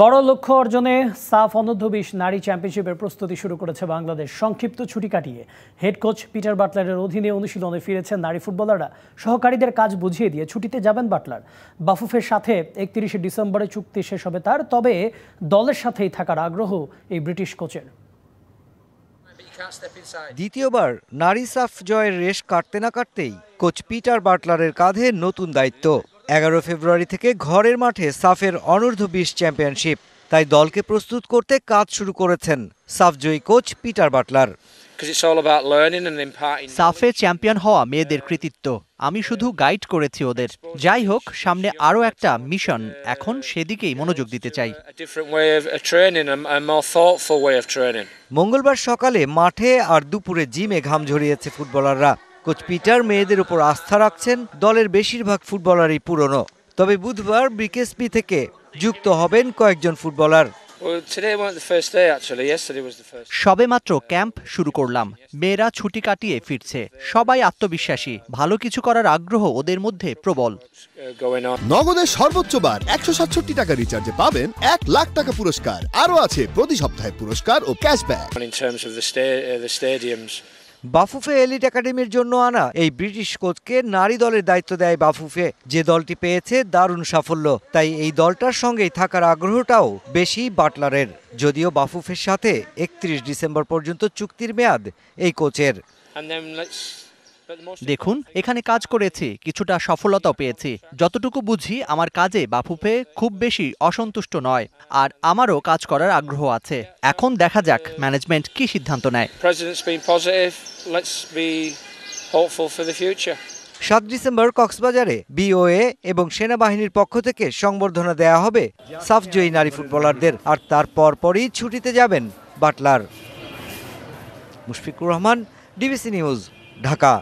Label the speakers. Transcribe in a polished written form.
Speaker 1: বড় লক্ষ্য অর্জনে সাফ অনূর্ধ্ব-20 নারী চ্যাম্পিয়নশিপের প্রস্তুতি শুরু করেছে বাংলাদেশ। সংক্ষিপ্ত ছুটি কাটিয়ে হেড কোচ পিটার বাটলারের অধীনে অনুশীলনে ফিরেছেন নারী ফুটবলাররা। সহকারীদের কাজ বুঝিয়ে দিয়ে ছুটিতে যাবেন বাটলার। বাফুফের সাথে 31 ডিসেম্বরে চুক্তি শেষ হবে তার, তবে দলের সাথেই থাকার আগ্রহ এই ব্রিটিশ কোচের।
Speaker 2: দ্বিতীয়বার নারী সাফ জয়ের রেশ কাটতে না কাটতেই কোচ পিটার বাটলারের কাঁধে নতুন দায়িত্ব। 11 ফেব্রুয়ারি থেকে ঘরের মাঠে সাফের অনূর্ধ্ব-20 চ্যাম্পিয়নশিপ, তাই দলকে প্রস্তুত করতে কাজ শুরু করেছেন সাফজয়ী কোচ পিটার বাটলার।
Speaker 3: সাফে চ্যাম্পিয়ন হওয়া মেয়েদের কৃতিত্ব, আমি শুধু গাইড করেছি ওদের। যাই হোক, সামনে আরও একটা মিশন, এখন সেদিকেই মনোযোগ দিতে চাই।
Speaker 2: মঙ্গলবার সকালে মাঠে আর দুপুরে জিমে ঘাম ঝরিয়েছে ফুটবলাররা। কোচ পিটার মেয়েদের উপর আস্থা রাখছেন, দলের বেশিরভাগ ফুটবলারই পুরনো। তবে বুধবার বিকেএসপি থেকে যুক্ত হবেন কয়েকজন ফুটবলার।
Speaker 3: সবেমাত্র ক্যাম্প শুরু করলাম, মেয়েরা ছুটি কাটিয়ে ফিরছে, সবাই আত্মবিশ্বাসী, ভালো কিছু করার আগ্রহ ওদের মধ্যে প্রবল।
Speaker 4: নগদের সর্বোচ্চ বার 167 টাকা রিচার্জে পাবেন 1 লাখ টাকা পুরস্কার। আরও আছে প্রতি সপ্তাহে পুরস্কার ও ক্যাশব্যাক।
Speaker 2: বাফুফে এলিট একাডেমির জন্য আনা এই ব্রিটিশ কোচকে নারী দলের দায়িত্ব দেয় বাফুফে, যে দলটি পেয়েছে দারুণ সাফল্য। তাই এই দলটার সঙ্গেই থাকার আগ্রহটাও বেশি বাটলারের। যদিও বাফুফের সাথে 31 ডিসেম্বর পর্যন্ত চুক্তির মেয়াদ এই কোচের।
Speaker 3: দেখুন, এখানে কাজ করেছি, কিছুটা সফলতাও পেয়েছি। যতটুকু বুঝি আমার কাজে বাফুফে খুব বেশি অসন্তুষ্ট নয়, আর আমারও কাজ করার আগ্রহ আছে। এখন দেখা যাক ম্যানেজমেন্ট কি সিদ্ধান্ত নেয়।
Speaker 2: 7 ডিসেম্বর কক্সবাজারে বিওএ এবং সেনাবাহিনীর পক্ষ থেকে সংবর্ধনা দেয়া হবে সাফজয়ী নারী ফুটবলারদের, আর তার পরপরই ছুটিতে যাবেন Buttler. Mushfiqur Rahman, DBC news, Dhaka.